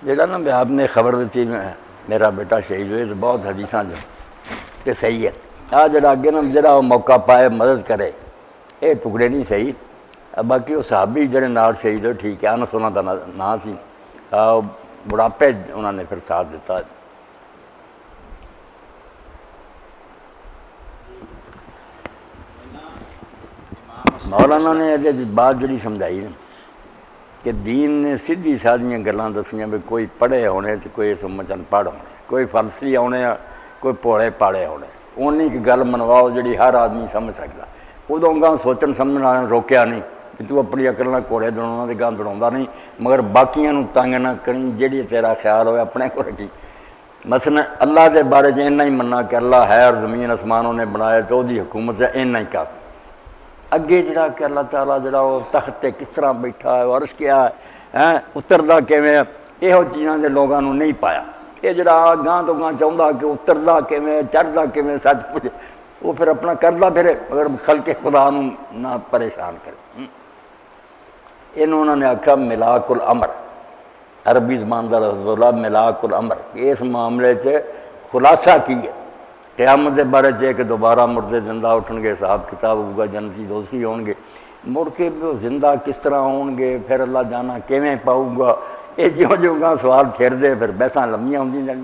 جڑا نا آپ نے خبر دیتی میرا بیٹا شہید ہوئے تو بہت حدیثاں جو کہ صحیح ہے جڑا اگے نا جڑا موقع پائے مدد کرے یہ ٹکڑے نہیں صحیح باقی وہ صحابی جڑے نال شہید ہوئے ٹھیک ہے انس انہوں کا نام سی بڑھاپے انہوں نے پھر ساتھ دیتا مولانا نے یہ بات جڑی سمجھائی نا کہ دین نے سیدھی سادیاں گلاں دسیاں بھی کوئی پڑھے ہونے تو کوئی سمجھن پڑھ ہونے کوئی فلسفی ہونے کوئی پوڑے پاڑے ہونے اونی کی گل منواؤ جڑی ہر آدمی سمجھ سکتا ادوں گاں سوچن سمجھنا روکیا نہیں کہ تو اپنی عقل نہ کوڑے دوڑنا دے گاں دوڑاوندا نہیں مگر باقیاں نوں تنگ نہ کریں جڑی تیرا خیال ہوئے اپنے کو رکھی مثلا اللہ دے بارے چ اتنا ہی مننا کہ اللہ ہے اور زمین آسمانوں نے بنایا تو دی حکومت ہے اتنا ہی کافی اگے جڑا کہ اللہ تعالیٰ جڑا وہ تخت تے کس طرح بیٹھا ہے عرش کیا ہے اتردا کیویں یہو چیزاں دے لوگاں نوں نہیں پایا یہ جڑا گاں تو گاں چاہتا کہ اتردا کیویں چڑھدا کیویں سچ پوچھے وہ پھر اپنا کردا پھرے مگر خلق خدا نوں نہ پریشان کرے انہوں نے آکھا ملاک الامر عربی زبان دا لفظ بولا ملاک الامر اس معاملے سے خلاصہ کی ہے قیامت دے بارے چ کہ دوبارہ مردے زندہ اٹھن گے حساب کتاب ہوگا جنتی دوستی ہون گے مڑ کے زندہ کس طرح ہون گے پھر اللہ جانا کیویں پاؤ گا یہ جو گاں سوال پھر دے پھر بحثاں لمبیاں ہوندی جان